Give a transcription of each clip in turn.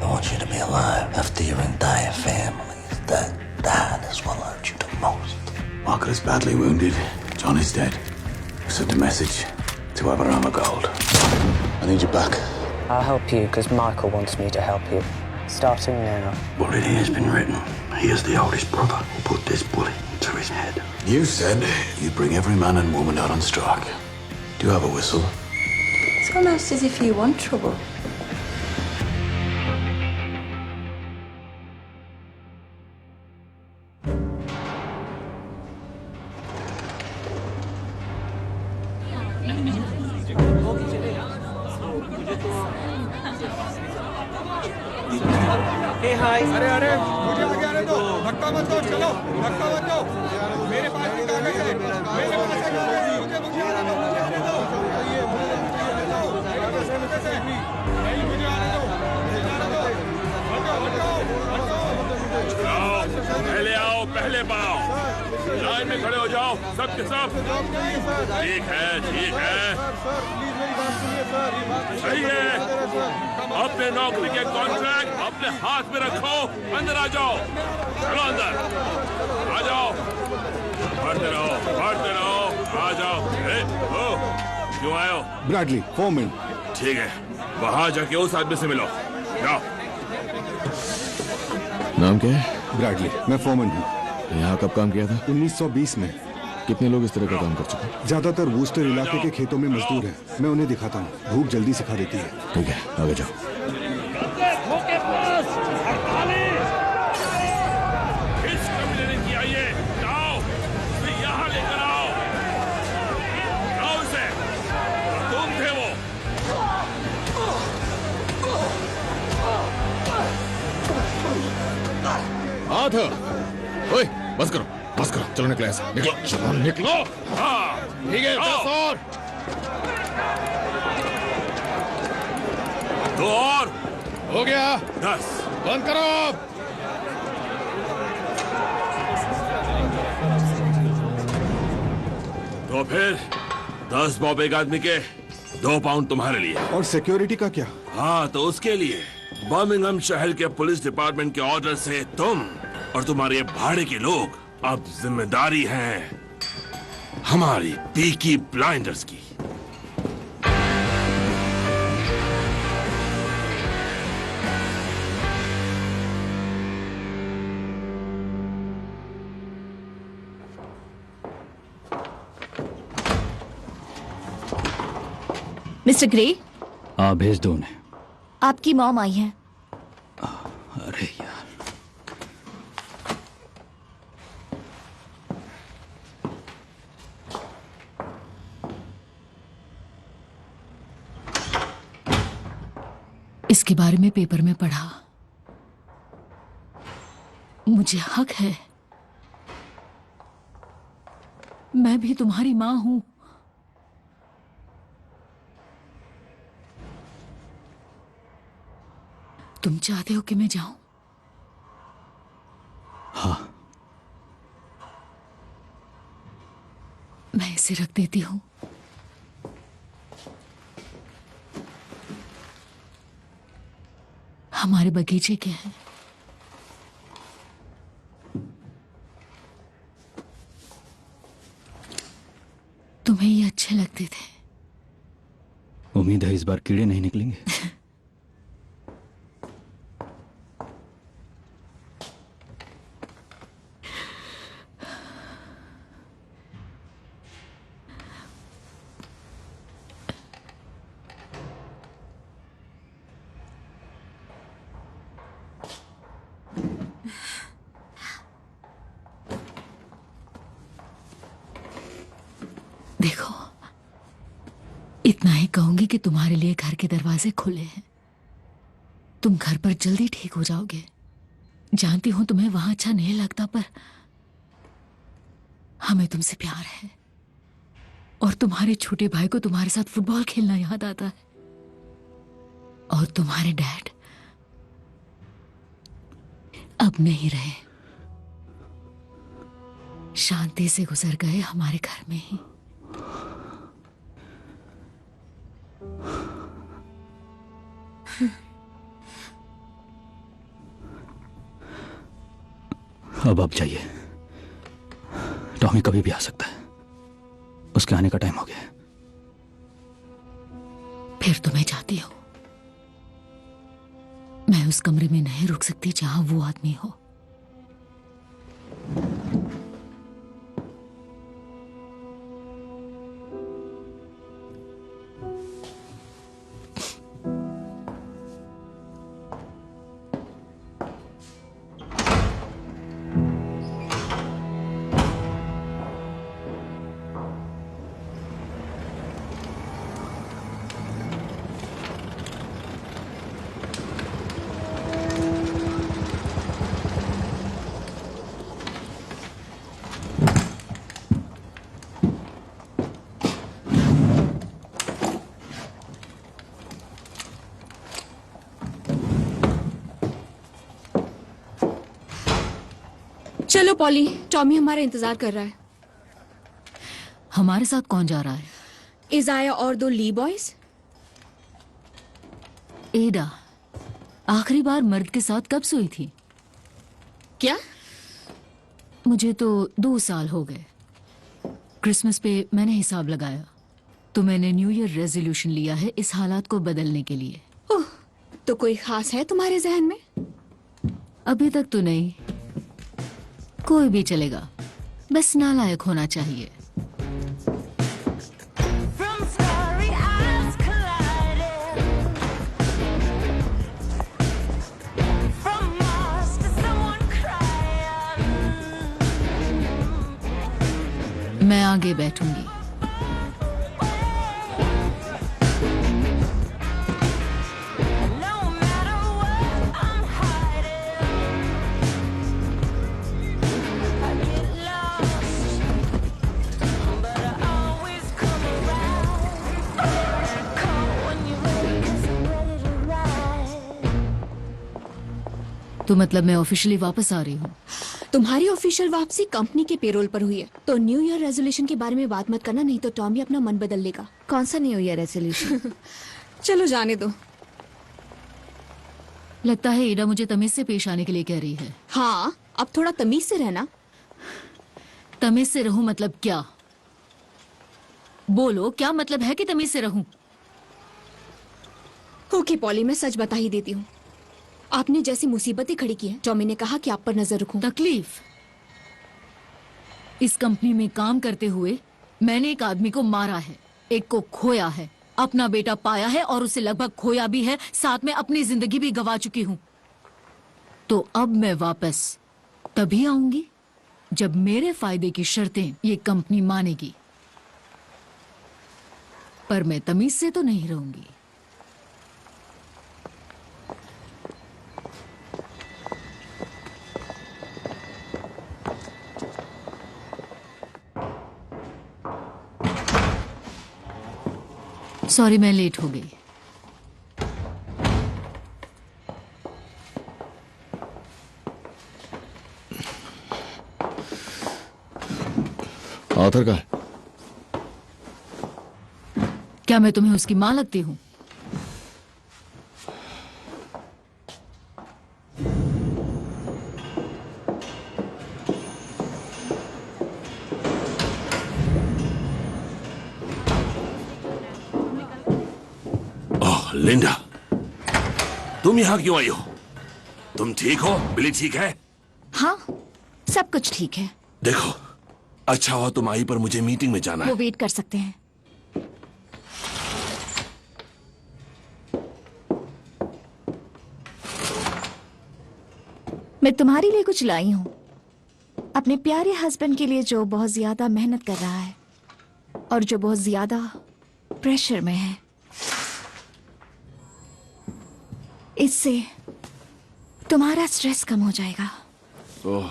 I want you to be alive after your entire family is dead. That is what hurt you the most. Margaret is badly wounded. John is dead. Send a message to Aberama Gold. I need you back. I'll help you because Michael wants me to help you. Starting now. Already has been written. He is the oldest brother who put this bullet into his head. You said you'd bring every man and woman out on strike. Do you have a whistle? It's almost as if you want trouble. अरे अरे मुझे आगे आने दो, धक्का मत दो, चलो धक्का मत दो, मेरे पास भी कागज है, मुझे आने दो, मुझे आने दो, नहीं मुझे आने दो, हटो, पहले आओ, पहले पाओ, लाइन में खड़े हो जाओ, सब के सब। ठीक है, ठीक है, सही है। अपने नौकरी के कॉन्ट्रैक्ट अपने हाथ में रखो, अंदर आ जाओ, चलो अंदर आ जाओ, पढ़ते रहो, आ जाओ। ओ, क्यों आए हो? Bradley, foreman. ठीक है, वहां जाके उस आदमी से मिलो, जाओ। नाम क्या है? ब्रैडली, मैं फोरमैन हूँ। यहाँ कब काम किया था? 1920 में। कितने लोग इस तरह का काम कर चुके? ज्यादातर वूस्टर इलाके के खेतों में मजदूर हैं। मैं उन्हें दिखाता हूँ, भूख जल्दी सिखा देती है। ठीक है, आगे जाओ। ओए, बस करो, चलो निकलो ऐसे, निकलो। हाँ, ठीक है, 10 और। 2 और। हो गया। 10। बंद करो। तो फिर 10 बॉब एक आदमी के, 2 पाउंड तुम्हारे लिए। और सिक्योरिटी का क्या? हाँ, तो उसके लिए बर्मिंघम शहर के पुलिस डिपार्टमेंट के ऑर्डर से तुम और तुम्हारे भाड़े के लोग अब जिम्मेदारी है हमारी पीकी ब्लाइंडर्स की। मिस्टर ग्रे, हाँ भेज दो उन्हें। आपकी मॉम आई है। अरे यार, इसके बारे में पेपर में पढ़ा। मुझे हक है, मैं भी तुम्हारी मां हूं। तुम चाहते हो कि मैं जाऊं? हाँ। मैं इसे रख देती हूं। हमारे बगीचे के हैं। तुम्हें ये अच्छे लगते थे। उम्मीद है इस बार कीड़े नहीं निकलेंगे। देखो, इतना ही कहूंगी कि तुम्हारे लिए घर के दरवाजे खुले हैं। तुम घर पर जल्दी ठीक हो जाओगे। जानती हूं तुम्हें वहां अच्छा नहीं लगता, पर हमें तुमसे प्यार है। और तुम्हारे छोटे भाई को तुम्हारे साथ फुटबॉल खेलना याद आता है। और तुम्हारे डैड अब नहीं रहे, शांति से गुजर गए हमारे घर में ही। अब जाइए। टॉमी कभी भी आ सकता है, उसके आने का टाइम हो गया है। फिर तो मैं जाती हूँ। मैं उस कमरे में नहीं रुक सकती जहां वो आदमी हो। चलो पॉली, टॉमी हमारा इंतजार कर रहा है। हमारे साथ कौन जा रहा है? इजाया और 2 ली बॉयज। एडा आखिरी बार मर्द के साथ कब सोई थी? क्या? मुझे तो 2 साल हो गए। क्रिसमस पे मैंने हिसाब लगाया तो मैंने न्यू ईयर रेजोल्यूशन लिया है इस हालात को बदलने के लिए। ओह, तो कोई खास है तुम्हारे जहन में? अभी तक तो नहीं, कोई भी चलेगा, बस नालायक होना चाहिए। मैं आगे बैठूंगी। तो मतलब मैं ऑफिशियली वापस आ रही हूँ? तुम्हारी ऑफिशियल वापसी कंपनी के पेरोल पर हुई है, तो न्यू ईयर रेजोल्यूशन के बारे में बात मत करना, नहीं तो टॉमी अपना मन बदल लेगा। कौन सा न्यू ईयर रेजोल्यूशन? चलो जाने दो। लगता है एडा मुझे तमीज से पेश आने के लिए कह रही है। हाँ, अब थोड़ा तमीज से रहना। तमीज से रहूं मतलब क्या? बोलो, क्या मतलब है कि तमीज से रहूं? ओके पॉली, मैं सच बता ही देती हूँ। आपने जैसी मुसीबतें खड़ी की है, टॉमी ने कहा कि आप पर नजर रखूं। तकलीफ? इस कंपनी में काम करते हुए मैंने एक आदमी को मारा है, एक को खोया है, अपना बेटा पाया है और उसे लगभग खोया भी है, साथ में अपनी जिंदगी भी गंवा चुकी हूं। तो अब मैं वापस तभी आऊंगी जब मेरे फायदे की शर्तें ये कंपनी मानेगी, पर मैं तमीज से तो नहीं रहूंगी। सॉरी, मैं लेट हो गई। आर्थर का है? क्या मैं तुम्हें उसकी मां लगती हूं? लिंडा, तुम यहाँ क्यों आई हो? तुम ठीक हो? बिली ठीक है? हाँ, सब कुछ ठीक है। देखो, अच्छा हुआ तुम आई, पर मुझे मीटिंग में जाना वो है। वेट कर सकते हैं। मैं तुम्हारे लिए कुछ लाई हूं, अपने प्यारे हस्बैंड के लिए जो बहुत ज्यादा मेहनत कर रहा है और जो बहुत ज्यादा प्रेशर में है। इससे तुम्हारा स्ट्रेस कम हो जाएगा। ओह,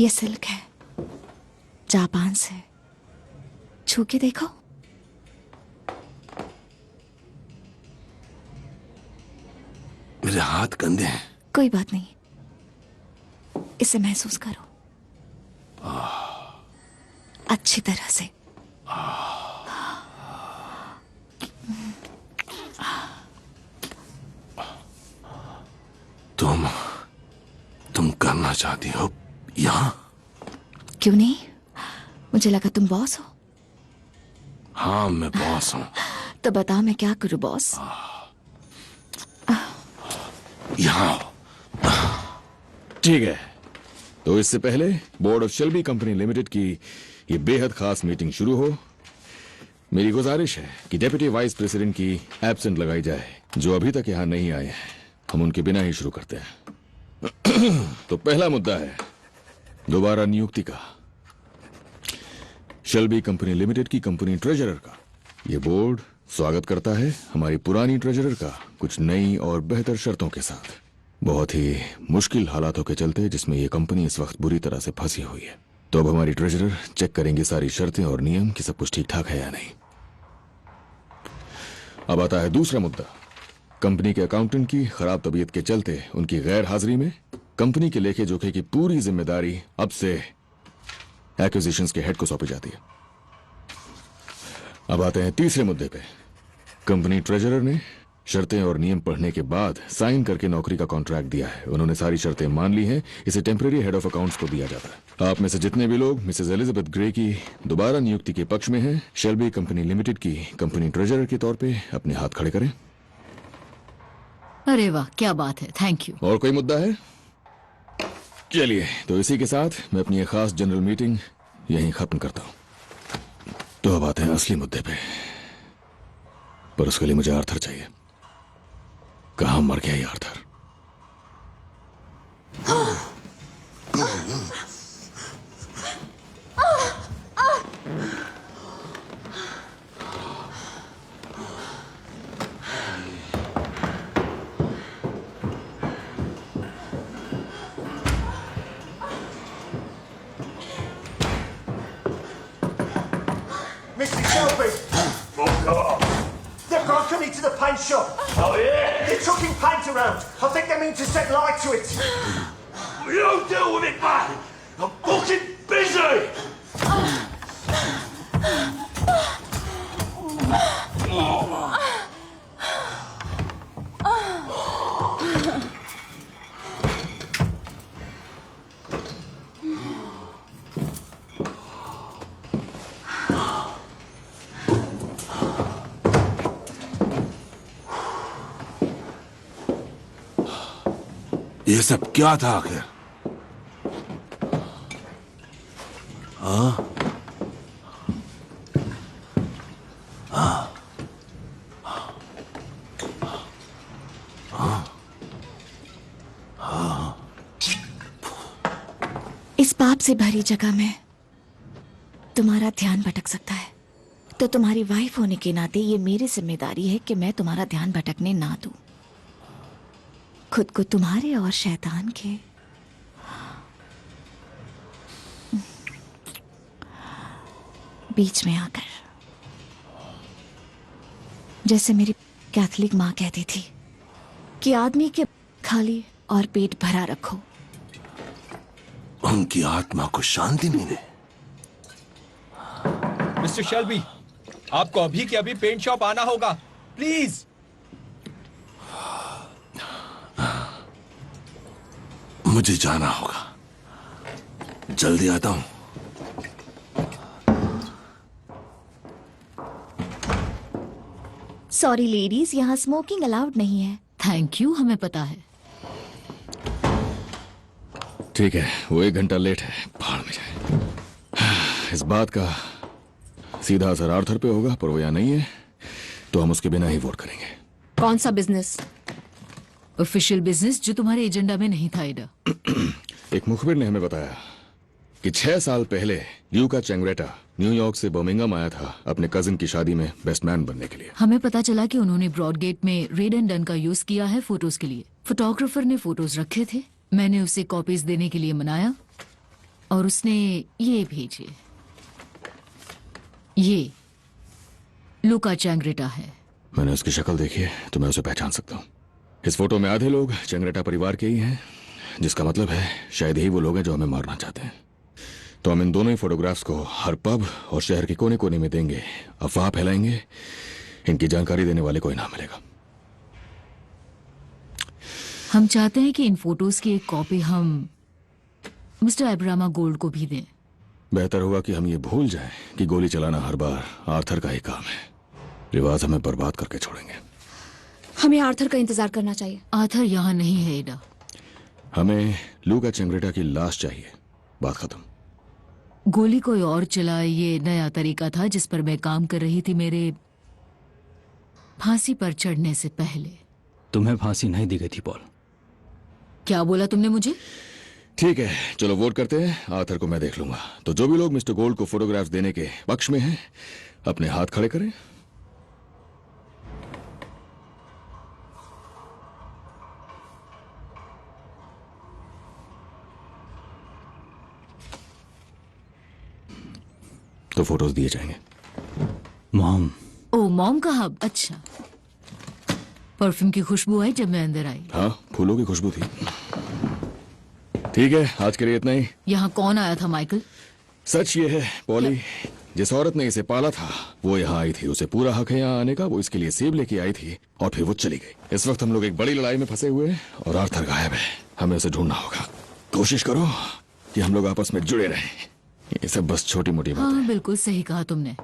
ये सिल्क है, जापान से। छू के देखो। मेरे हाथ गंदे हैं। कोई बात नहीं, इसे महसूस करो अच्छी तरह से। करना चाहती हो यहाँ? क्यों नहीं? मुझे लगा तुम बॉस हो। हाँ, मैं बॉस हूँ। तो बताओ मैं क्या करूं बॉस? यहाँ ठीक है, तो इससे पहले board of Shelby company limited की ये बेहद खास मीटिंग शुरू हो, मेरी गुजारिश है कि डेप्यूटी वाइस प्रेसिडेंट की एब्सेंट लगाई जाए, जो अभी तक यहां नहीं आए हैं। हम उनके बिना ही शुरू करते हैं। तो पहला मुद्दा है दोबारा नियुक्ति का। शेल्बी कंपनी लिमिटेड की कंपनी ट्रेजरर का ये बोर्ड स्वागत करता है हमारी पुरानी ट्रेजरर का कुछ नई और बेहतर शर्तों के साथ। बहुत ही मुश्किल हालातों के चलते जिसमें ये कंपनी इस वक्त बुरी तरह से फंसी हुई है। तो अब हमारी ट्रेजरर चेक करेंगे सारी शर्तें और नियम कि सब कुछ ठीक ठाक है या नहीं। अब आता है दूसरा मुद्दा। कंपनी के अकाउंटेंट की खराब तबीयत के चलते उनकी गैर हाजिरी में कंपनी के लेखे जोखे की पूरी जिम्मेदारी अब से एक्विजिशंस के हेड को सौंपी जाती है। अब आते हैं तीसरे मुद्दे पे। कंपनी ट्रेजरर ने शर्तें और नियम पढ़ने के बाद साइन करके नौकरी का कॉन्ट्रैक्ट दिया है। उन्होंने सारी शर्तें मान ली हैं। इसे टेम्परेरी हेड ऑफ अकाउंट्स को दिया जाता है। आप में से जितने भी लोग मिसेस एलिजाबेथ ग्रे की दोबारा नियुक्ति के पक्ष में हैं, शेल्बी कंपनी लिमिटेड की कंपनी ट्रेजरर के तौर पे अपने हाथ खड़े करें। अरे वाह, क्या बात है, थैंक यू। और कोई मुद्दा है? चलिए, तो इसी के साथ मैं अपनी ये खास जनरल मीटिंग यहीं खत्म करता हूं। तो अब आते हैं असली मुद्दे पे, पर उसके लिए मुझे आर्थर चाहिए। कहां मर गया ये Arthur? Mr. Shelby! They've gone to me to the paint shop. Oh, yeah? They're chucking paint around. I think they mean to set light to it. You deal with it, man! I'm fucking busy! ये सब क्या था आखिर? हाँ? इस पाप से भरी जगह में तुम्हारा ध्यान भटक सकता है, तो तुम्हारी वाइफ होने के नाते ये मेरी जिम्मेदारी है कि मैं तुम्हारा ध्यान भटकने ना दूं। खुद को तुम्हारे और शैतान के बीच में आकर, जैसे मेरी कैथलिक माँ कहती थी कि आदमी के खाली और पेट भरा रखो। उनकी आत्मा को शांति मिले। मिस्टर शेल्बी, आपको अभी के अभी पेंट शॉप आना होगा, प्लीज। मुझे जाना होगा, जल्दी आता हूं। सॉरी लेडीज, यहाँ स्मोकिंग अलाउड नहीं है। थैंक यू, हमें पता है। ठीक है, वो 1 घंटा लेट है, भाड़ में जाए। इस बात का सीधा असर आर्थर पे होगा, पर वो यहाँ नहीं है, तो हम उसके बिना ही वोट करेंगे। कौन सा बिजनेस? ऑफिशियल बिजनेस जो तुम्हारे एजेंडा में नहीं था, एडा। एक मुखबिर ने हमें बताया कि 6 साल पहले ल्यूका चैंग्रेटा न्यूयॉर्क से बर्मिंघम आया था अपने कजिन की शादी में बेस्ट मैन बनने के लिए। हमें पता चला कि उन्होंने ब्रॉडगेट में रेड एंड डन का यूज किया है फोटोज के लिए। फोटोग्राफर ने फोटोज रखे थे, मैंने उसे कॉपीज देने के लिए मनाया और उसने ये भेजे। ये लूका चैंग्रेटा है। मैंने उसकी शक्ल देखी है तो मैं उसे पहचान सकता हूँ। इस फोटो में आधे लोग चैंग्रेटा परिवार के ही हैं, जिसका मतलब है शायद यही वो लोग हैं जो हमें मारना चाहते हैं। तो हम इन दोनों ही फोटोग्राफ्स को हर पब और शहर के कोने कोने में देंगे, अफवाह फैलाएंगे, इनकी जानकारी देने वाले कोई ना मिलेगा। हम चाहते हैं कि इन फोटोज की एक कॉपी हम मिस्टर एब्रामा गोल्ड को भी दें। बेहतर होगा कि हम ये भूल जाएं कि गोली चलाना हर बार आर्थर का ही काम है। रिवाज हमें बर्बाद करके छोड़ेंगे। हमें आर्थर का इंतजार करना चाहिए। आर्थर यहाँ नहीं है एडा। हमें लूका चेंग्रेटा की लाश चाहिए। बात खत्म। गोली कोई और चलाए, ये नया तरीका था जिस पर मैं काम कर रही थी मेरे फांसी पर चढ़ने से पहले। तुम्हें फांसी नहीं दी गई थी पॉल। क्या बोला तुमने मुझे? ठीक है, चलो वोट करते हैं। आर्थर को मैं देख लूंगा। तो जो भी लोग मिस्टर गोल्ड को फोटोग्राफ्स देने के पक्ष में हैं, अपने हाथ खड़े करें। तो फोटोज दिए जाएंगे। मॉम। ओ मॉम कहा? अच्छा, परफ्यूम की खुशबू आई जब मैं अंदर आई। हाँ, फूलों की खुशबू थी। ठीक है, आज के लिए इतना ही। यहाँ कौन आया था माइकल? सच ये है पॉली, जिस औरत ने इसे पाला था वो यहाँ आई थी। उसे पूरा हक है यहाँ आने का। वो इसके लिए सेब लेके आई थी और फिर वो चली गई। इस वक्त हम लोग एक बड़ी लड़ाई में फंसे हुए हैं और आर्थर गायब है। हमें उसे ढूंढना होगा। कोशिश करो कि हम लोग आपस में जुड़े रहें। ये सब बस छोटी मोटी बात। हाँ, बिल्कुल सही कहा तुमने।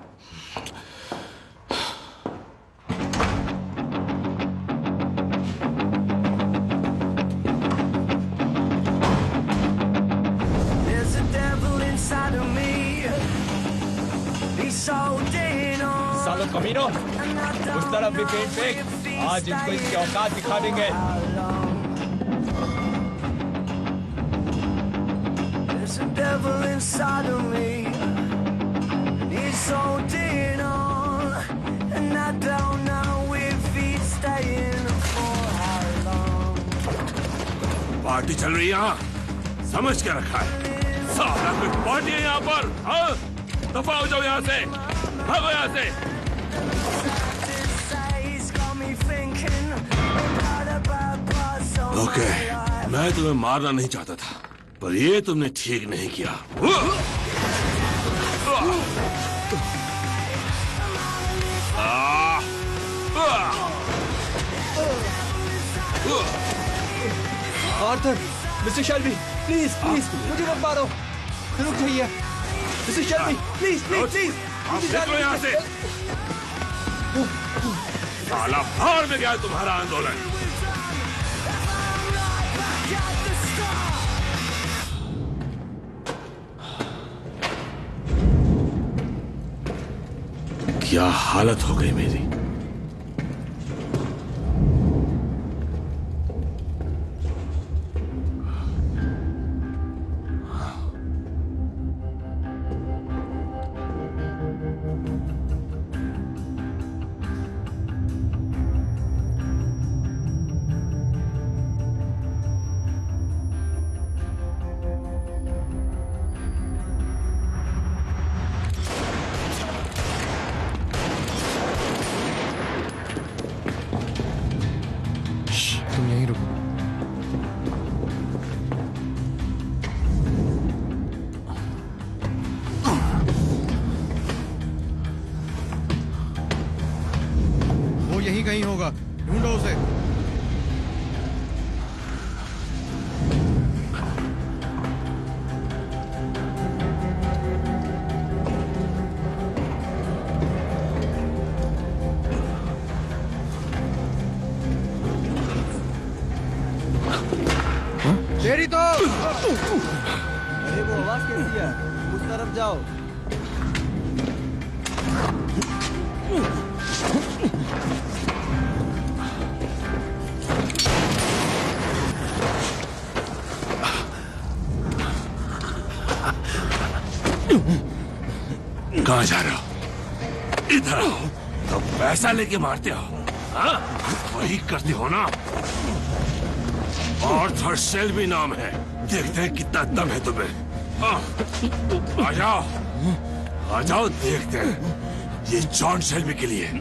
सालो कमीनो, उस तरफ भी पेट फेंक। आज इनको इसकी औकात दिखा देंगे। There's a devil inside of me, and he's holding on, and I don't know if he's staying for how long. Party चल रही है यहाँ, समझ के रखा है। सारा कुछ पार्टी है यहाँ पर। हाँ, दफा हो जाओ यहाँ से, भागो यहाँ से। ओके, मैं तुम्हें मारना नहीं चाहता था, पर ये तुमने ठीक नहीं किया। Arthur, mister Shelby, please please मुझे मत मारो। रुक जाइए mister Shelby, please please please. निकलो यहाँ से। साला भाड़ में गया तुम्हारा आंदोलन। क्या हालत हो गई मेरी। तुम यहीं रुको। वो यहीं कहीं होगा, ढूंढो उसे। तेरी तो। अरे वो आवाज कैसी है? उस तरफ जाओ। कहाँ जा रहे हो? इधर आओ। तो पैसा लेके मारते हो? हाँ, वही करते हो ना। आर्थर शेल्बी नाम है। देखते हैं कितना दम है तुम्हें। आ जाओ, आ जाओ, देखते हैं। ये जॉन शेल्बी के लिए।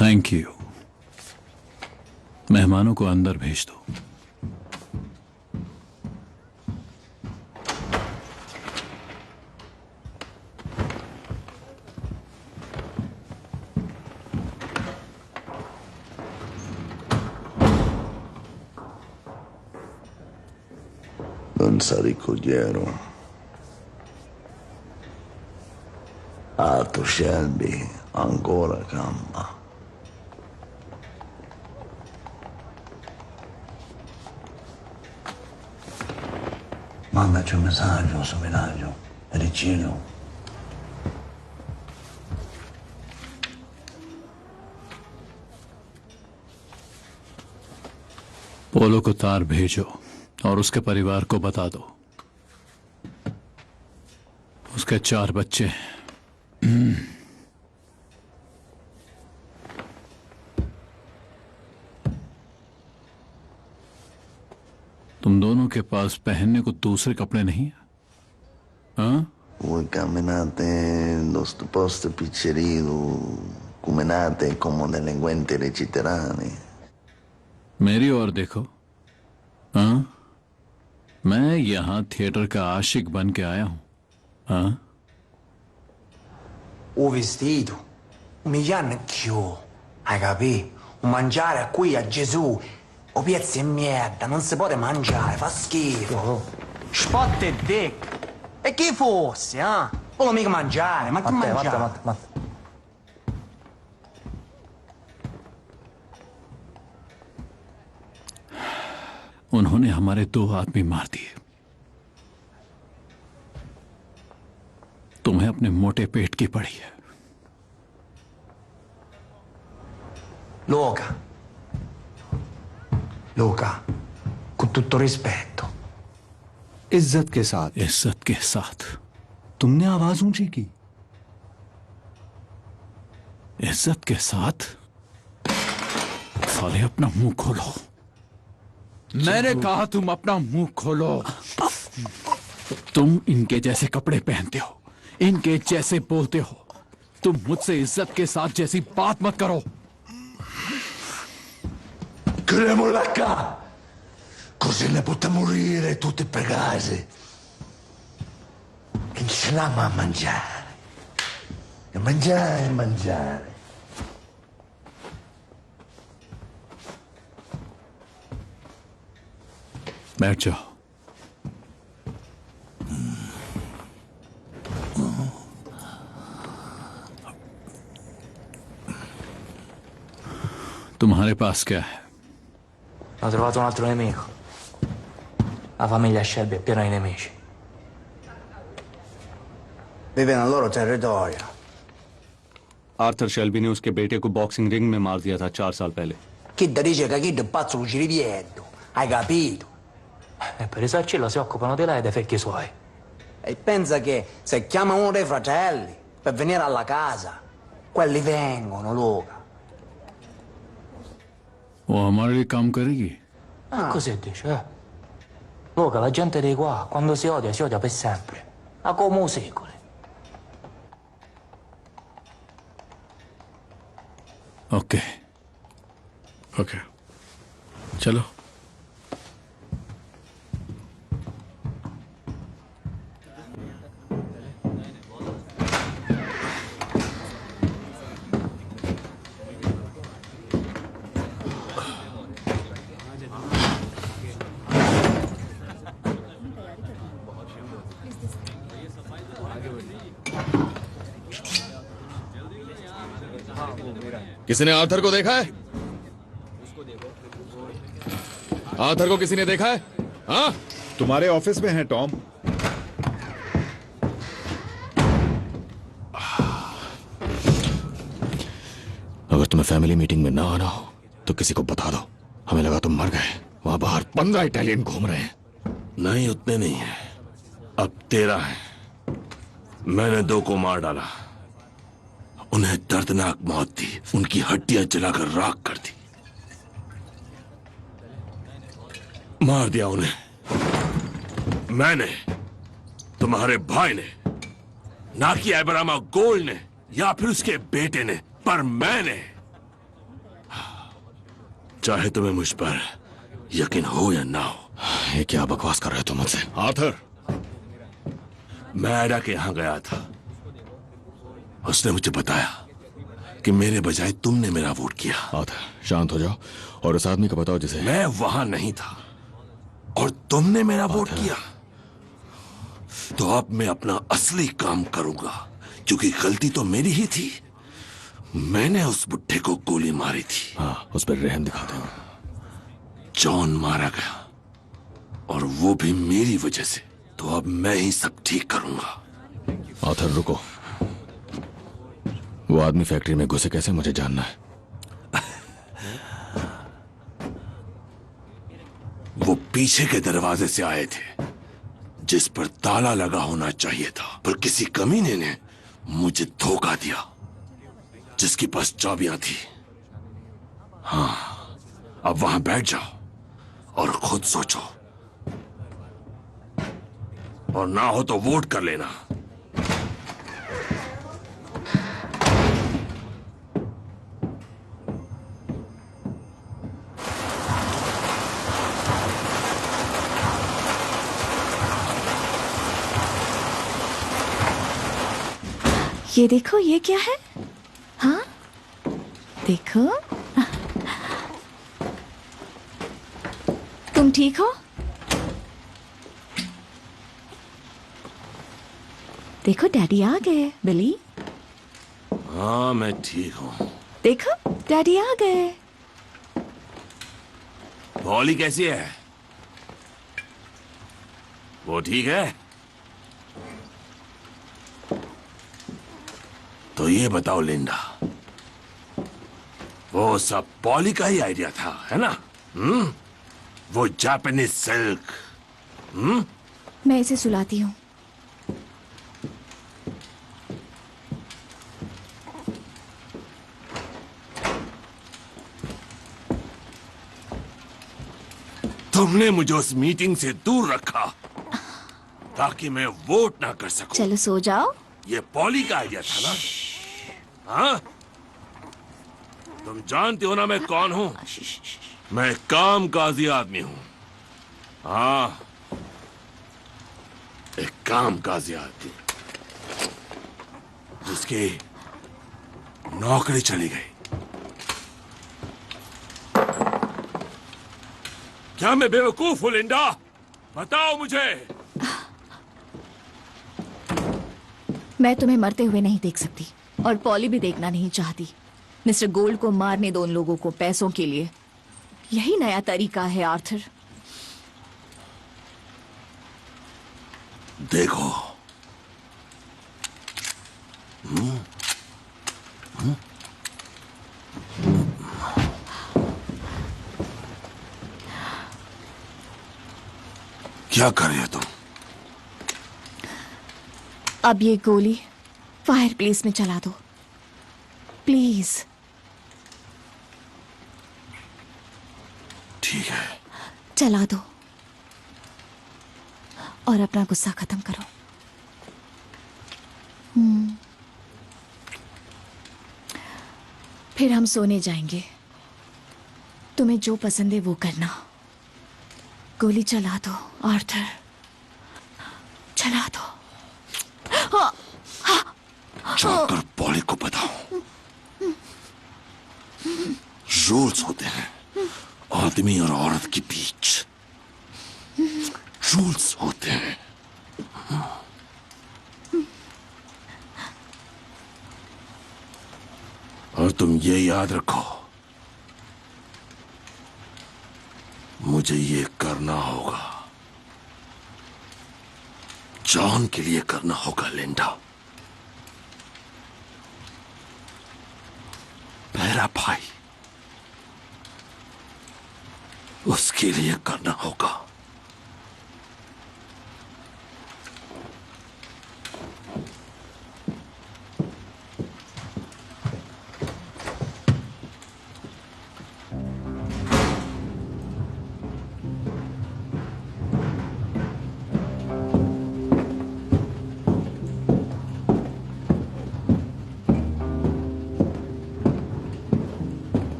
Thank you. मेहमानों को अंदर भेज दो। Non si ricogliero. Arthur Shelby ancora campa. Mandaci un messaggio, sominaggio, Ricino. पोलो को तार भेजो और उसके परिवार को बता दो उसके 4 बच्चे हैं। तुम दोनों के पास पहनने को दूसरे कपड़े नहीं है? हाँ? Voi camminate lo posto piccerino, camminate come delinquenti reciterani. मेरी ओर देखो। हाँ? मैं यहां थिएटर का आशिक बन के आया हूं। हाँ? O vestito, un migliaio e più, hai capito? Un mangiare qui a Gesù, o pezzi e merda, non si può mangiare, fa schifo. Spot e dick. E chi fosse, eh? Non mica mangiare, ma che mangiare? उन्होंने हमारे 2 आदमी मार दिए। तुम्हें अपने मोटे पेट की पड़ी है। Luca, con tutto rispetto. इज्जत के साथ। इज्जत के साथ। तुमने आवाज ऊंची की। इज्जत के साथ? साले अपना मुंह खोलो। मैंने कहा तुम अपना मुंह खोलो। तुम इनके जैसे कपड़े पहनते हो, इनके जैसे बोलते हो। तुम मुझसे इज्जत के साथ जैसी बात मत करो। Chiudiamola qua, così ne potremo morire tutti per casa. Che ce l'abbiamo a mangiare. E mangiare. बैठ जाओ। तुम्हारे पास क्या है? Ho trovato un altro nemico. La famiglia Shelby è piena di nemici. Vive nel loro territorio. Arthur Shelby ने उसके बेटे को boxing ring में मार दिया था 4 साल पहले। Kid dice che Kid è pazzo ci rivietto. Hai capito? E per risarcirlo si occupano di lei e dei figli suoi. E pensa che se chiama uno dei fratelli per venire alla casa, quelli vengono, Luca. वो हमारे लिए काम करेगी? Così dice, eh? Luca, la gente di qua, quando si odia per sempre. Ma come secoli. Okay चलो। किसी ने Arthur को देखा है? आर्थर को किसी ने देखा है? हाँ? तुम्हारे ऑफिस में है टॉम। अगर तुम्हें फैमिली मीटिंग में ना आना हो तो किसी को बता दो। हमें लगा तुम मर गए। वहां बाहर 15 इटालियन घूम रहे हैं। नहीं, उतने नहीं है। अब 13 है। मैंने 2 को मार डाला। उन्हें दर्दनाक मौत दी, उनकी हड्डियां जलाकर राख कर दी। मार दिया उन्हें मैंने, तुम्हारे भाई ने, ना कि एब्रामा गोल्ड ने या फिर उसके बेटे ने, पर मैंने। चाहे तुम्हें मुझ पर यकीन हो या ना हो, ये क्या बकवास कर रहे हो तुम मुझसे? आर्थर, मैं एडा के यहां गया था। उसने मुझे बताया कि मेरे बजाय तुमने मेरा वोट किया। आर्थर, शांत हो जाओ और उस आदमी को बताओ जिसे। मैं वहां नहीं था और तुमने मेरा वोट किया, तो अब मैं अपना असली काम करूंगा, क्योंकि गलती तो मेरी ही थी। मैंने उस बुढ़े को गोली मारी थी। हाँ, उस पर रहम दिखाते हैं। जॉन मारा गया और वो भी मेरी वजह से, तो अब मैं ही सब ठीक करूंगा। आर्थर रुको, वो आदमी फैक्ट्री में घुसे कैसे, मुझे जानना है। वो पीछे के दरवाजे से आए थे, जिस पर ताला लगा होना चाहिए था, पर किसी कमीने ने मुझे धोखा दिया, जिसके पास चाबियां थी। हाँ, अब वहां बैठ जाओ और खुद सोचो, और ना हो तो वोट कर लेना। ये देखो, ये क्या है? हाँ, देखो। तुम ठीक हो? देखो, डैडी आ गए। बिली, हाँ मैं ठीक हूं। देखो, डैडी आ गए। पॉली कैसी है? वो ठीक है? तो ये बताओ लिंडा, वो सब पॉली का ही आइडिया था, है ना? वो जापानीज सिल्क। मैं इसे सुलाती हूँ। तुमने मुझे उस मीटिंग से दूर रखा ताकि मैं वोट ना कर सकूं। चलो सो जाओ। ये पॉली का आइडिया था ना? हाँ? तुम जानते हो ना मैं कौन हूं? मैं कामकाजी आदमी हूं। हाँ, एक कामकाजी आदमी जिसकी नौकरी चली गई। क्या मैं बेवकूफ हूं लिंडा? बताओ मुझे। मैं तुम्हें मरते हुए नहीं देख सकती, और पॉली भी देखना नहीं चाहती। मिस्टर गोल्ड को मारने दो उन लोगों को पैसों के लिए। यही नया तरीका है आर्थर। देखो, क्या कर रहे हो तुम? अब ये गोली फायर प्लेस में चला दो, प्लीज। ठीक है, चला दो और अपना गुस्सा खत्म करो। फिर हम सोने जाएंगे। तुम्हें जो पसंद है वो करना। गोली चला दो आर्थर, चला दो। हाँ, हाँ, जाकर पॉली को बताओ, रूल्स होते हैं आदमी और औरत के बीच। रूल्स होते हैं। और तुम ये याद रखो, मुझे ये करना होगा। जॉन के लिए करना होगा लिंडा, मेरा भाई, उसके लिए करना होगा।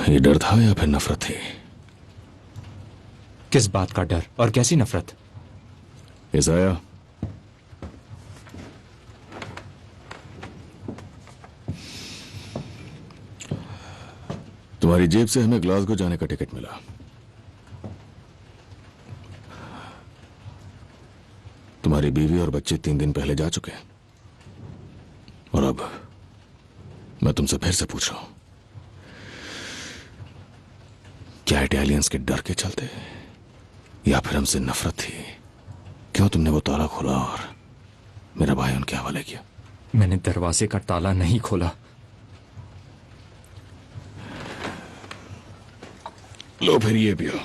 ये डर था या फिर नफरत थी? किस बात का डर और कैसी नफरत? इसाया, तुम्हारी जेब से हमें ग्लासगो जाने का टिकट मिला। तुम्हारी बीवी और बच्चे 3 दिन पहले जा चुके हैं और अब मैं तुमसे फिर से पूछ रहा हूं, क्या इटालियंस के डर के चलते या फिर हमसे नफरत थी? क्यों तुमने वो ताला खोला और मेरा भाई उनके हवाले किया? मैंने दरवाजे का ताला नहीं खोला। लो फिर ये पियो,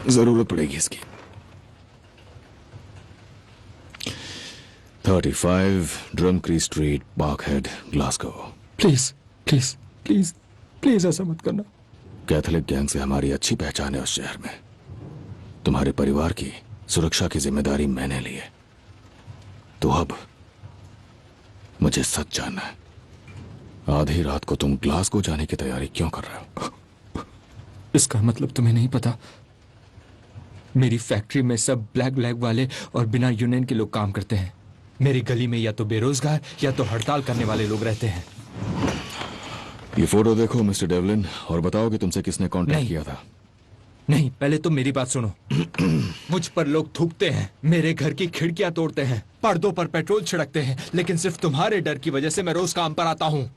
जरूरत पड़ेगी इसकी। 35 Drumcree street, Parkhead, Glasgow. Please please please please ऐसा मत करना। कैथोलिक गैंग से हमारी अच्छी पहचान है उस शहर में। तुम्हारे परिवार की सुरक्षा की जिम्मेदारी मैंने ली है, तो अब मुझे सच जानना है, आधी रात को तुम ग्लासगो जाने की तैयारी क्यों कर रहे हो? इसका मतलब तुम्हें नहीं पता? मेरी फैक्ट्री में सब ब्लैक वाले और बिना यूनियन के लोग काम करते हैं। मेरी गली में या तो बेरोजगार या तो हड़ताल करने वाले लोग रहते हैं। ये फोटो देखो मिस्टर डेवलिन और बताओ कि तुमसे किसने कांटेक्ट किया था। नहीं, पहले तुम मेरी बात सुनो। मुझ पर लोग थूकते हैं, मेरे घर की खिड़कियां तोड़ते हैं, पर्दों पर पेट्रोल छिड़कते हैं, लेकिन सिर्फ तुम्हारे डर की वजह से मैं रोज काम पर आता हूँ।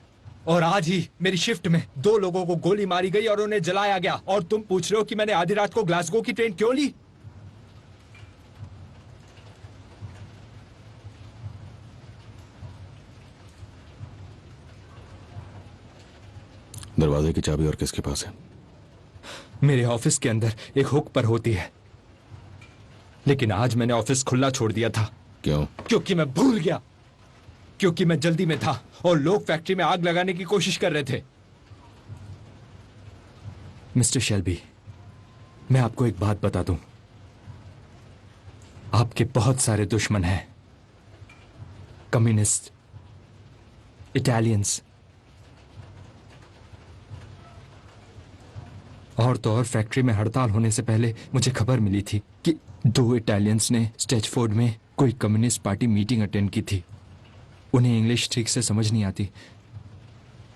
और आज ही मेरी शिफ्ट में 2 लोगों को गोली मारी गई और उन्हें जलाया गया, और तुम पूछ रहे हो कि मैंने आधी रात को ग्लासगो की ट्रेन क्यों ली? दरवाजे की चाबी और किसके पास है? मेरे ऑफिस के अंदर एक हुक पर होती है, लेकिन आज मैंने ऑफिस खुला छोड़ दिया था। क्यों? क्योंकि मैं भूल गया, क्योंकि मैं जल्दी में था और लोग फैक्ट्री में आग लगाने की कोशिश कर रहे थे। मिस्टर शेल्बी, मैं आपको एक बात बता दूं, आपके बहुत सारे दुश्मन हैं। कम्युनिस्ट, इटालियंस, और तो और फैक्ट्री में हड़ताल होने से पहले मुझे खबर मिली थी कि 2 इटालियंस ने स्टेचफोर्ड में कोई कम्युनिस्ट पार्टी मीटिंग अटेंड की थी। उन्हें इंग्लिश ठीक से समझ नहीं आती।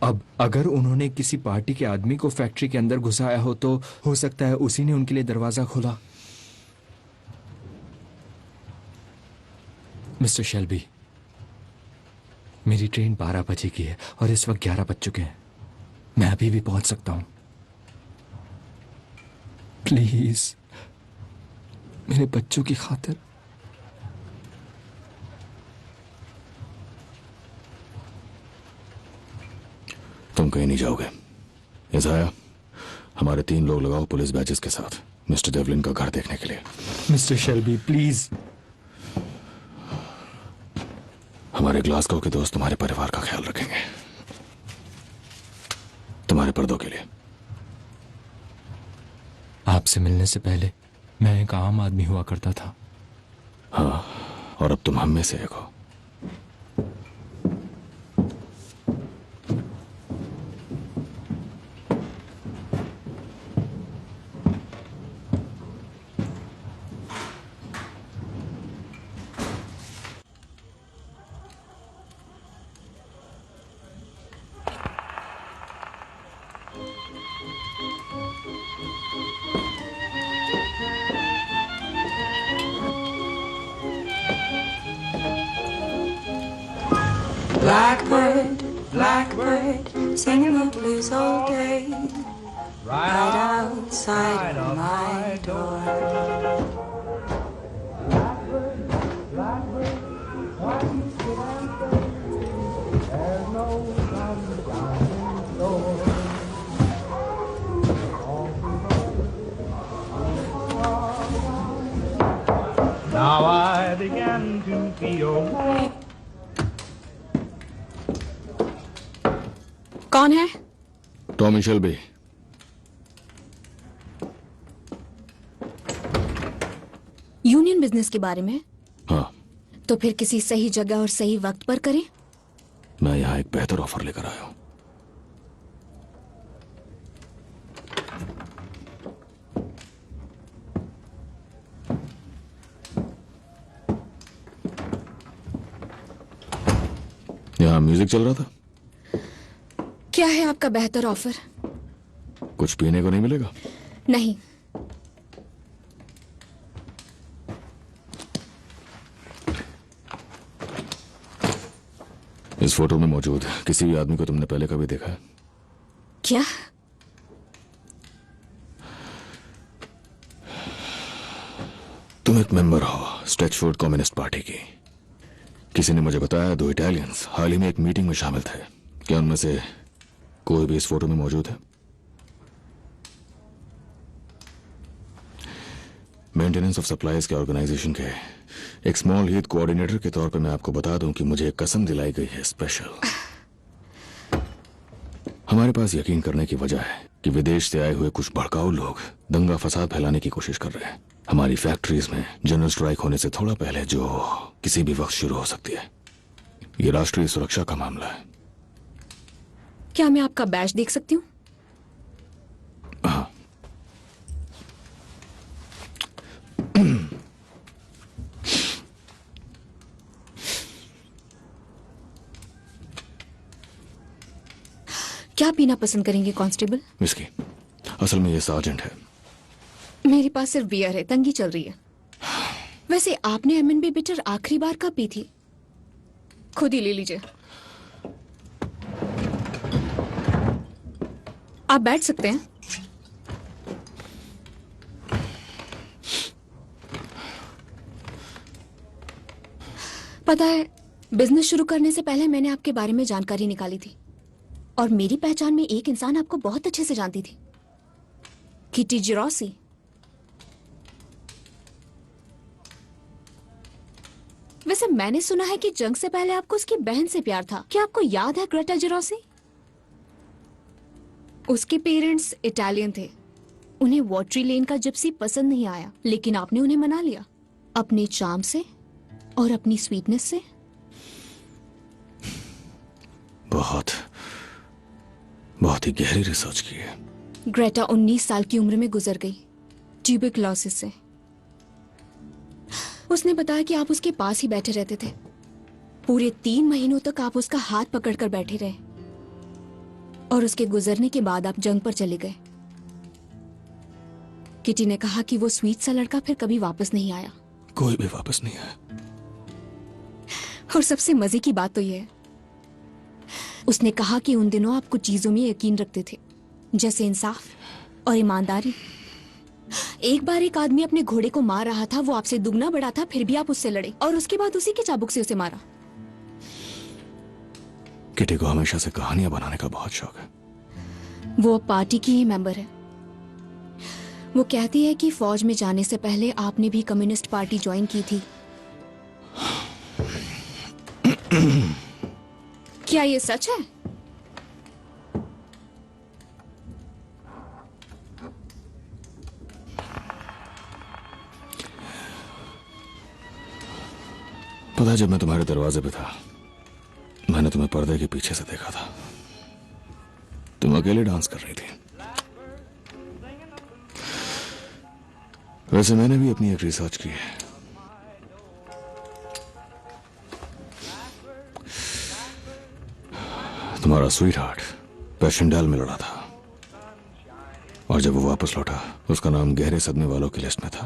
अब अगर उन्होंने किसी पार्टी के आदमी को फैक्ट्री के अंदर घुसाया हो तो हो सकता है उसी ने उनके लिए दरवाजा खोला। मिस्टर शेल्बी, मेरी ट्रेन 12 बजे की है और इस वक्त 11 बज चुके हैं। मैं अभी भी पहुंच सकता हूं। प्लीज, मेरे बच्चों की खातिर। तुम कहीं नहीं जाओगे। इसाया, हमारे 3 लोग लगाओ पुलिस बैचेस के साथ मिस्टर डेवलिन का घर देखने के लिए। Mister Shelby please. हमारे ग्लासगो के दोस्त तुम्हारे परिवार का ख्याल रखेंगे, तुम्हारे पर्दों के लिए। आपसे मिलने से पहले मैं एक आम आदमी हुआ करता था। हाँ, और अब तुम हम में से एक हो। Blackbird, blackbird, singing the blues all day, right outside of my door. Blackbird, blackbird, why do you sit and say there's no sunshine in store? Now I began to feel. कौन है? Tommy Shelby. यूनियन बिजनेस के बारे में? हाँ। तो फिर किसी सही जगह और सही वक्त पर करें। मैं यहाँ एक बेहतर ऑफर लेकर आया हूँ। यहाँ म्यूजिक चल रहा था? क्या है आपका बेहतर ऑफर? कुछ पीने को नहीं मिलेगा? नहीं। इस फोटो में मौजूद किसी भी आदमी को तुमने पहले कभी देखा है? क्या? तुम एक मेंबर हो स्ट्रेचफोर्ड कम्युनिस्ट पार्टी की। किसी ने मुझे बताया 2 इटालियंस हाल ही में एक मीटिंग में शामिल थे। क्या उनमें से कोई भी इस फोटो में मौजूद है? मेंटेनेंस ऑफ सप्लाईज के ऑर्गेनाइजेशन के एक स्मॉल हीथ कोऑर्डिनेटर के तौर पे मैं आपको बता दूं कि मुझे एक कसम दिलाई गई है स्पेशल। हमारे पास यकीन करने की वजह है कि विदेश से आए हुए कुछ भड़काऊ लोग दंगा फसाद फैलाने की कोशिश कर रहे हैं हमारी फैक्ट्रीज में जनरल स्ट्राइक होने से थोड़ा पहले, जो किसी भी वक्त शुरू हो सकती है। ये राष्ट्रीय सुरक्षा का मामला है। क्या मैं आपका बैज देख सकती हूँ? हाँ। क्या पीना पसंद करेंगे कांस्टेबल? विस्की। असल में ये सार्जेंट है। मेरे पास सिर्फ बियर है, तंगी चल रही है। वैसे आपने एमएनबी बिटर आखिरी बार कब पी थी? खुद ही ले लीजिए। आप बैठ सकते हैं। पता है, बिजनेस शुरू करने से पहले मैंने आपके बारे में जानकारी निकाली थी और मेरी पहचान में एक इंसान आपको बहुत अच्छे से जानती थी, किटी जिरोसी। वैसे मैंने सुना है कि जंग से पहले आपको उसकी बहन से प्यार था। क्या आपको याद है ग्रेटा जिरोसी? उसके पेरेंट्स इटालियन थे। उन्हें वॉटरी लेन का जिप्सी पसंद नहीं आया, लेकिन आपने उन्हें मना लिया अपने चार्म से और अपनी स्वीटनेस से। बहुत ही गहरी रिसर्च की है। ग्रेटा 19 साल की उम्र में गुजर गई ट्यूबरक्लोसिस से। उसने बताया कि आप उसके पास ही बैठे रहते थे। पूरे 3 महीनों तक आप उसका हाथ पकड़कर बैठे रहे और उसके गुजरने के बाद आप जंग पर चले गए। किटी ने कहा कि वो स्वीट सा लड़का फिर कभी वापस नहीं आया। कोई भी वापस नहीं आया। और सबसे मजे की बात तो यह है, उसने कहा कि उन दिनों आप कुछ चीजों में यकीन रखते थे, जैसे इंसाफ और ईमानदारी। एक बार एक आदमी अपने घोड़े को मार रहा था, वो आपसे दुगना बड़ा था, फिर भी आप उससे लड़े और उसके बाद उसी के चाबुक से उसे मारा। किटी को हमेशा से कहानियां बनाने का बहुत शौक है। वो पार्टी की ही मेंबर है। वो कहती है कि फौज में जाने से पहले आपने भी कम्युनिस्ट पार्टी ज्वाइन की थी। क्या ये सच है? पता है, जब मैं तुम्हारे दरवाजे पे था, मैंने तुम्हें पर्दे के पीछे से देखा था। तुम अकेले डांस कर रही थी। वैसे मैंने भी अपनी एक रिसर्च की है। तुम्हारा स्वीट हार्ट पैशनडाल में लड़ा था और जब वो वापस लौटा, उसका नाम गहरे सदमे वालों की लिस्ट में था।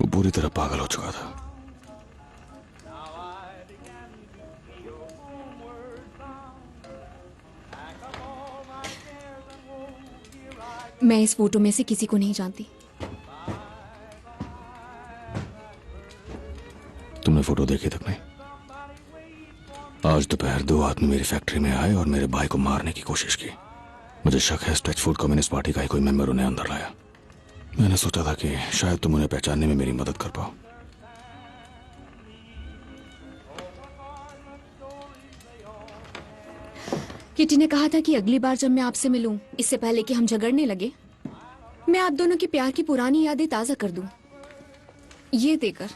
वो पूरी तरह पागल हो चुका था। मैं इस फोटो में से किसी को नहीं जानती। तुमने फोटो देखी तक नहीं? आज दोपहर 2 आदमी मेरी फैक्ट्री में आए और मेरे भाई को मारने की कोशिश की। मुझे शक है स्ट्रेचफोर्ड कम्युनिस्ट पार्टी का ही कोई मेंबर उन्हें अंदर लाया। मैंने सोचा था कि शायद तुम उन्हें पहचानने में मेरी मदद कर पाओ। किटी ने कहा था कि अगली बार जब मैं आपसे मिलूं, इससे पहले कि हम झगड़ने लगे, मैं आप दोनों की प्यार की पुरानी यादें ताजा कर दूं। ये देकर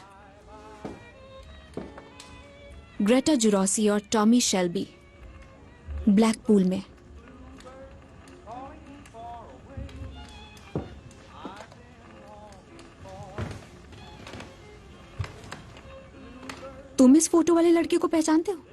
ग्रेटा जुरोसी और टॉमी शेल्बी ब्लैकपूल में। तुम इस फोटो वाले लड़के को पहचानते हो?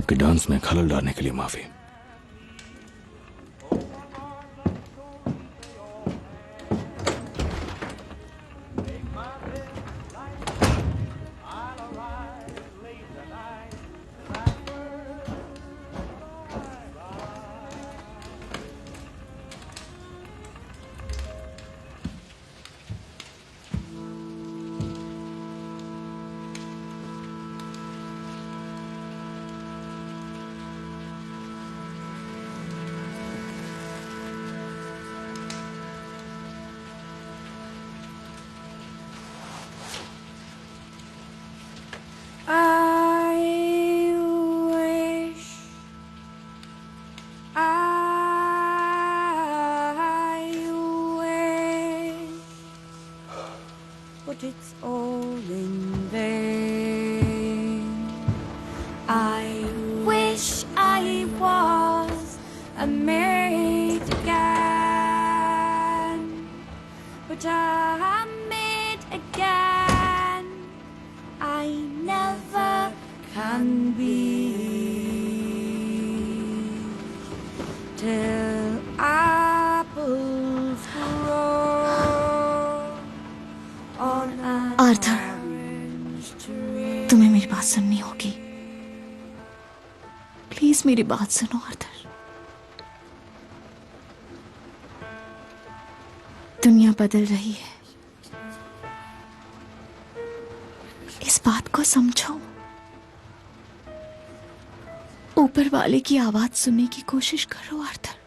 आपके डांस में खलल डालने के लिए माफी। But it's all in vain. I wish I was a maid again, but I'm made again. I never can be till apples grow on an Arthur, तुम्हें मेरी बात सुननी होगी। प्लीज मेरी बात सुनो आर्थर। दुनिया बदल रही है, इस बात को समझो। ऊपर वाले की आवाज सुनने की कोशिश करो आर्थर।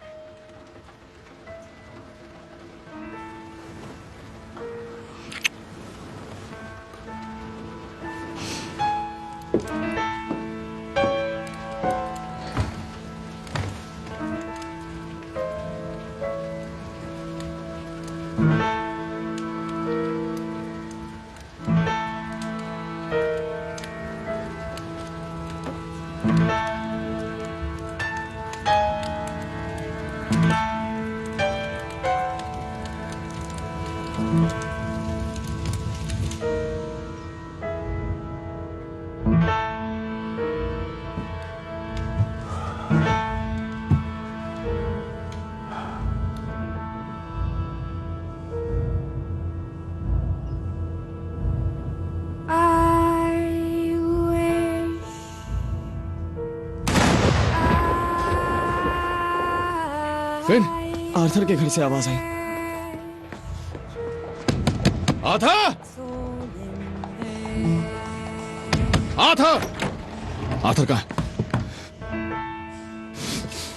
फिर आर्थर के घर से आवाज आई। आर्थर! आर्थर! आर्थर कहाँ है?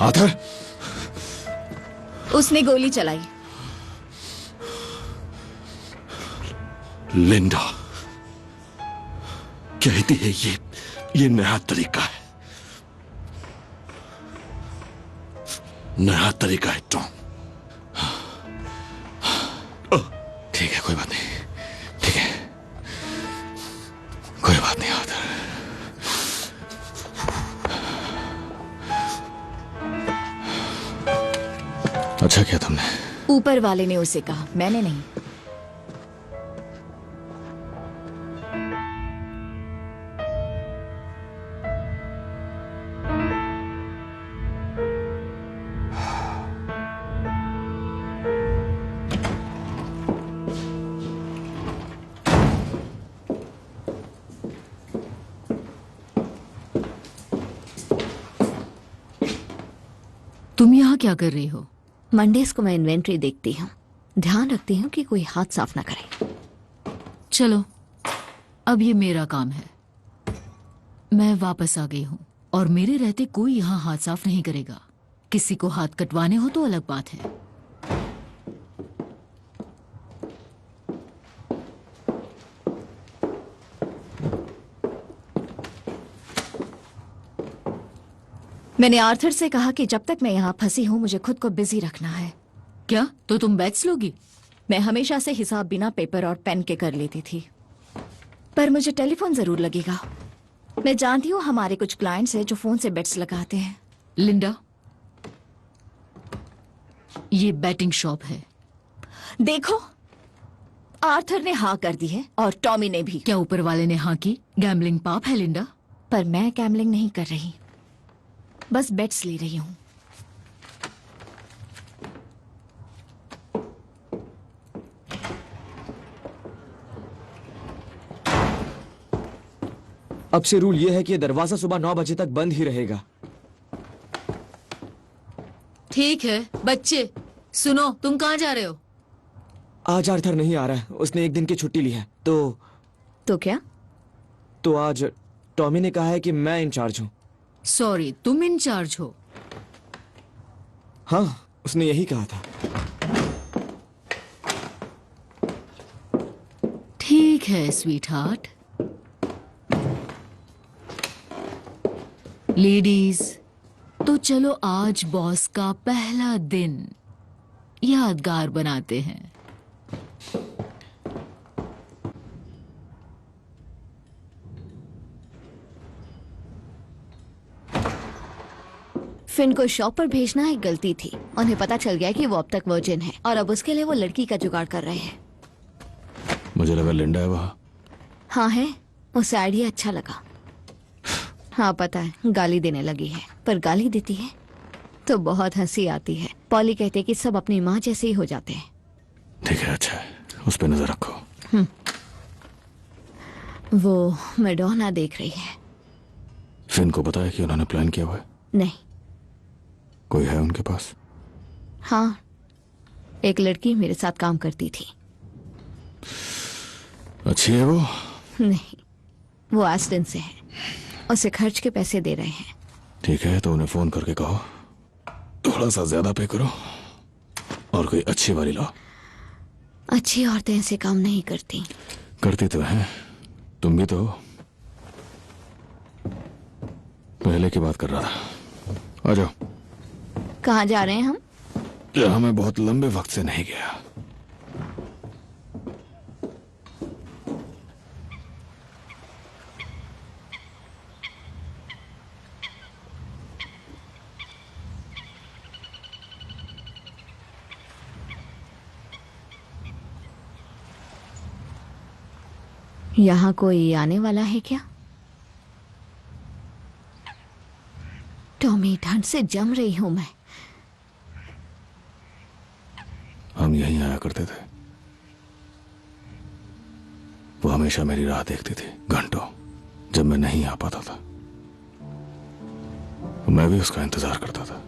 आर्थर! उसने गोली चलाई। लिंडा कहती है ये नया तरीका है, नया तरीका है टॉम। ठीक है, कोई बात नहीं, ठीक है, कोई बात नहीं आर्थर। अच्छा किया तुमने। ऊपर वाले ने उसे कहा, मैंने नहीं। तुम यहाँ क्या कर रही हो? मंडेज को मैं इन्वेंट्री देखती हूँ, ध्यान रखती हूँ कि कोई हाथ साफ ना करे। चलो, अब ये मेरा काम है। मैं वापस आ गई हूँ और मेरे रहते कोई यहाँ हाथ साफ नहीं करेगा। किसी को हाथ कटवाने हो तो अलग बात है। मैंने आर्थर से कहा कि जब तक मैं यहाँ फंसी हूँ मुझे खुद को बिजी रखना है। क्या? तो तुम बैच लोगी? मैं हमेशा से हिसाब बिना पेपर और पेन के कर लेती थी, पर मुझे टेलीफोन जरूर लगेगा। मैं जानती हूँ हमारे कुछ क्लाइंट्स हैं जो फोन से बेट्स लगाते हैं। लिंडा, ये बैटिंग शॉप है। देखो, आर्थर ने हाँ कर दी है और टॉमी ने भी। क्या ऊपर वाले ने हाँ की? गैम्बलिंग पाप है लिंडा। पर मैं गैम्बलिंग नहीं कर रही। बस बेड्स ले रही हूँ। अब से रूल ये है कि ये दरवाजा सुबह 9 बजे तक बंद ही रहेगा। ठीक है बच्चे, सुनो, तुम कहाँ जा रहे हो? आज आर्थर नहीं आ रहा है, उसने एक दिन की छुट्टी ली है। तो क्या? तो आज टॉमी ने कहा है कि मैं इंचार्ज हूँ। सॉरी, तुम इंचार्ज हो? हाँ, उसने यही कहा था। ठीक है स्वीट हार्ट। लेडीज, तो चलो आज बॉस का पहला दिन यादगार बनाते हैं। फिन को शॉप पर भेजना एक गलती थी। उन्हें पता चल गया कि वो अब तक वर्जिन है और अब उसके लिए वो लड़की का जुगाड़ कर रहे हैं। मुझे लगा लिंडा है वहाँ। हाँ है, उसे आइडिया अच्छा लगा। हाँ पता है, गाली देने लगी है, पर गाली देती है तो बहुत हंसी आती है। पॉली कहते कि सब अपनी माँ जैसे ही हो जाते हैं। ठीक है, अच्छा है, उस पर नजर रखो। वो मैडोना देख रही है। फिन को पता है कि उन्होंने प्लान किया हुआ है? नहीं। कोई है उनके पास? हाँ, एक लड़की मेरे साथ काम करती थी। अच्छी है वो? नहीं, वो एस्टन से है, उसे खर्च के पैसे दे रहे हैं। ठीक है, तो उन्हें फोन करके कहो थोड़ा सा ज्यादा पे करो और कोई अच्छी वाली लाओ। अच्छी औरतें ऐसे काम नहीं करती। करती तो हैं, तुम भी तो हो। पहले की बात कर रहा था। आ जाओ। कहाँ जा रहे हैं हम? जहां मैं बहुत लंबे वक्त से नहीं गया। यहाँ कोई आने वाला है क्या? टॉमी, ठंड से जम रही हूं मैं। हम यहीं आया करते थे। वो हमेशा मेरी राह देखती थी घंटों, जब मैं नहीं आ पाता था। मैं भी उसका इंतजार करता था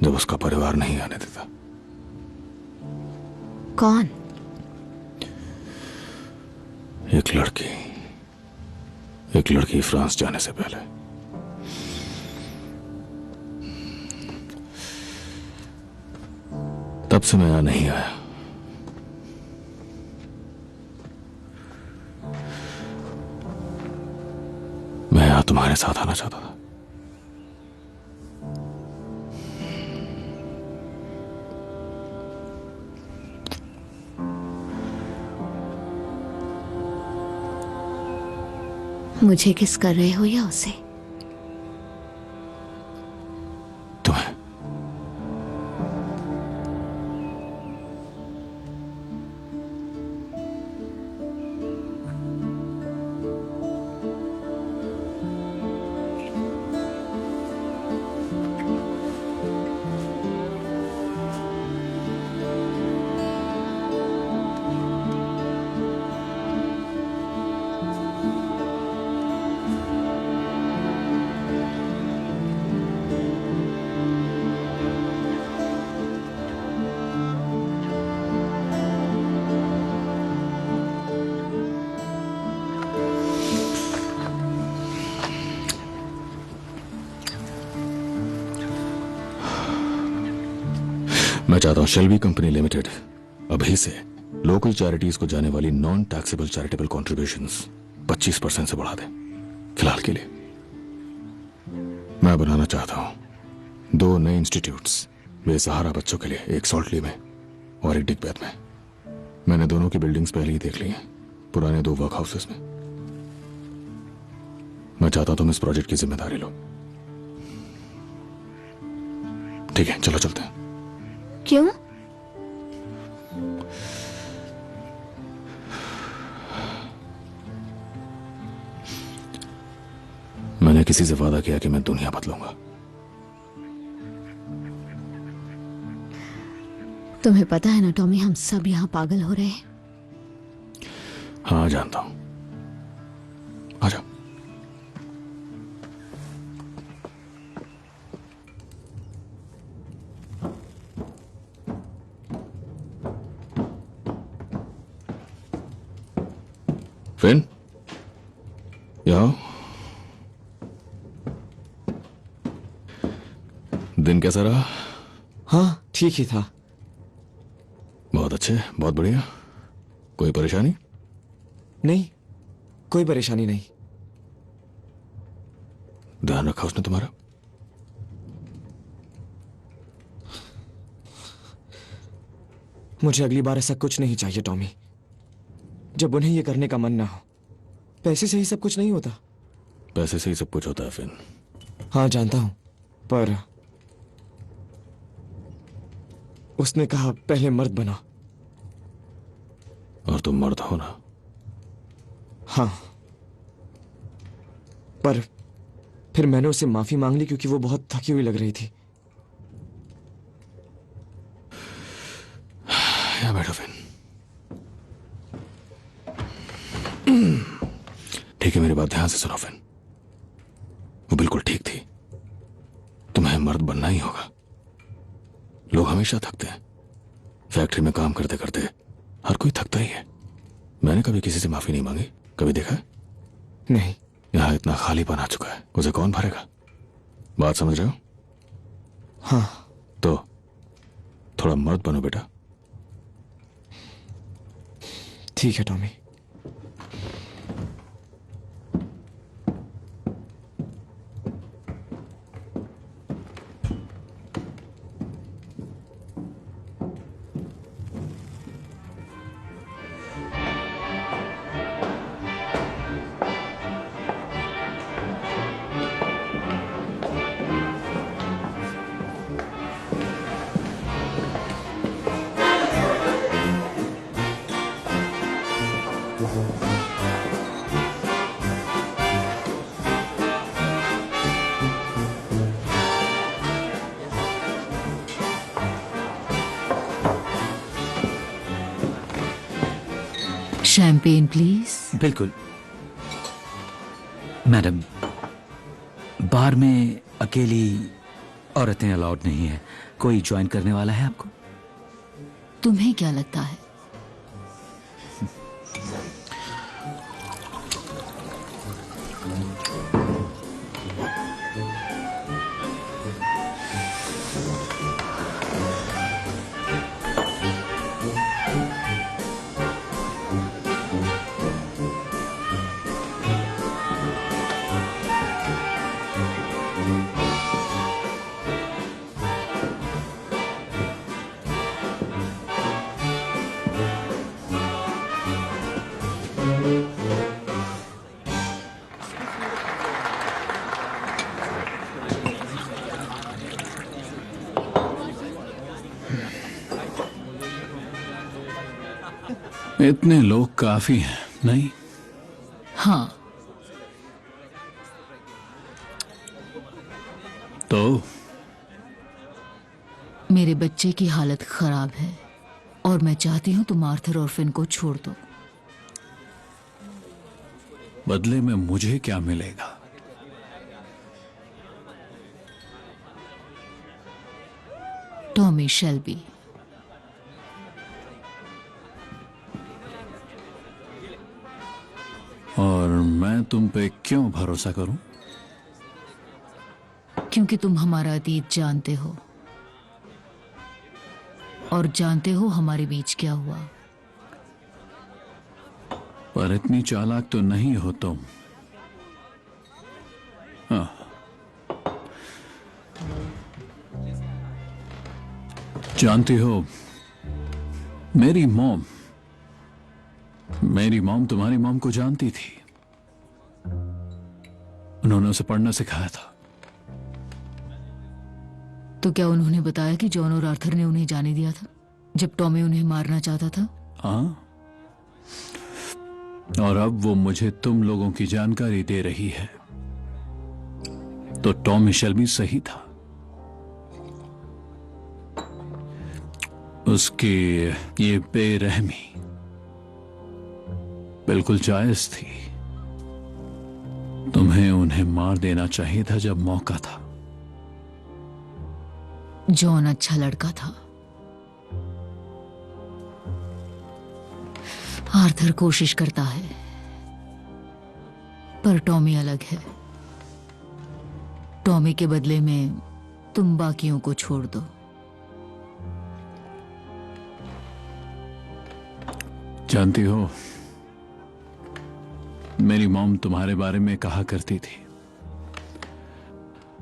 जब उसका परिवार नहीं आने देता। कौन? एक लड़की फ्रांस जाने से पहले। तब से मैं यहां नहीं आया। मैं यहां तुम्हारे साथ आना चाहता था। मुझे किस कर रहे हो या उसे? तुम्हें। मैं चाहता हूं शेल्बी कंपनी लिमिटेड अभी से लोकल चैरिटीज को जाने वाली नॉन टैक्सेबल चैरिटेबल कॉन्ट्रीब्यूशंस 25% से बढ़ा दें। फिलहाल के लिए मैं बनाना चाहता हूं 2 नए इंस्टीट्यूट्स बेसहारा बच्चों के लिए, एक सॉल्टली में और एक डिगबैथ में। मैंने दोनों की बिल्डिंग्स पहले ही देख ली हैं, पुराने 2 वर्क हाउसेस में। मैं चाहता हूं तुम इस प्रोजेक्ट की जिम्मेदारी लो। ठीक है, चलो चलते हैं। क्यों? मैंने किसी से वादा किया कि मैं दुनिया बदलूंगा। तुम्हें पता है ना टॉमी, हम सब यहाँ पागल हो रहे हैं। हाँ जानता हूं। आ जाओ। फिन यहाँ दिन कैसा रहा? हाँ ठीक ही था। बहुत अच्छे, बहुत बढ़िया। कोई परेशानी? नहीं, कोई परेशानी नहीं। ध्यान रखा उसने तुम्हारा? मुझे अगली बार ऐसा कुछ नहीं चाहिए टॉमी, जब उन्हें यह करने का मन ना हो। पैसे से ही सब कुछ नहीं होता। पैसे से ही सब कुछ होता है फिन। हाँ जानता हूं, पर उसने कहा पहले मर्द बना। और तुम मर्द हो ना? हाँ, पर फिर मैंने उससे माफी मांग ली क्योंकि वो बहुत थकी हुई लग रही थी। यहाँ बैठो फिन। ठीक है, मेरी बात ध्यान से सुनो फिन। वो बिल्कुल ठीक थी। तुम्हें मर्द बनना ही होगा। लोग हमेशा थकते हैं। फैक्ट्री में काम करते करते हर कोई थकता ही है। मैंने कभी किसी से माफी नहीं मांगी। कभी देखा है? नहीं। यहां इतना खालीपन आ चुका है, उसे कौन भरेगा? बात समझ रहे हो? हाँ। तो थोड़ा मर्द बनो बेटा। ठीक है टॉमी। Champagne please. बिल्कुल मैडम, बार में अकेली औरतें अलाउड नहीं है। कोई ज्वाइन करने वाला है आपको? तुम्हें क्या लगता है? इतने लोग काफी हैं, नहीं? हाँ। तो मेरे बच्चे की हालत खराब है और मैं चाहती हूं तुम आर्थर और फिन को छोड़ दो। बदले में मुझे क्या मिलेगा? Tommy Shelby. और मैं तुम पे क्यों भरोसा करूं? क्योंकि तुम हमारा अतीत जानते हो और जानते हो हमारे बीच क्या हुआ। पर इतनी चालाक तो नहीं हो तुम। हाँ। जानती हो, मेरी मॉम तुम्हारी मॉम को जानती थी। उन्होंने उसे पढ़ना सिखाया था। तो क्या उन्होंने बताया कि जॉन और आर्थर ने उन्हें जाने दिया था जब टॉमी उन्हें मारना चाहता था? हाँ। और अब वो मुझे तुम लोगों की जानकारी दे रही है। तो टॉमी शेल्बी सही था। उसकी ये बेरहमी बिल्कुल जायज थी। तुम्हें उन्हें मार देना चाहिए था जब मौका था। जॉन अच्छा लड़का था। आर्थर कोशिश करता है, पर टॉमी अलग है। टॉमी के बदले में तुम बाकियों को छोड़ दो। जानती हो, मेरी मॉम तुम्हारे बारे में कहा करती थी।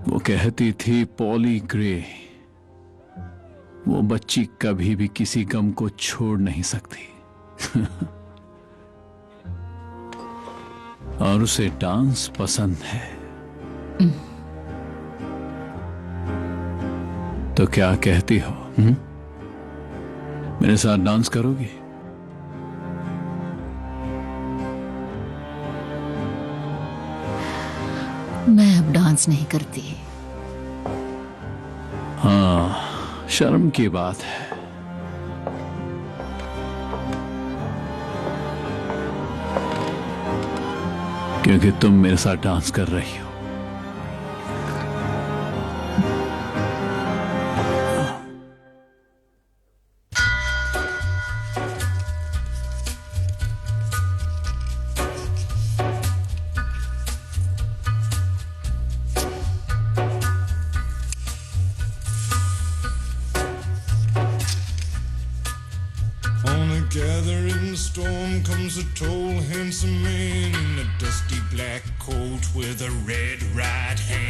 वो कहती थी पॉली ग्रे, वो बच्ची कभी भी किसी गम को छोड़ नहीं सकती। और उसे डांस पसंद है। तो क्या कहती हो, मेरे साथ डांस करोगी? मैं अब डांस नहीं करती। हाँ, शर्म की बात है। क्योंकि तुम मेरे साथ डांस कर रही हो। On a gathering storm comes a tall, handsome man in a dusty black coat with a red right hand.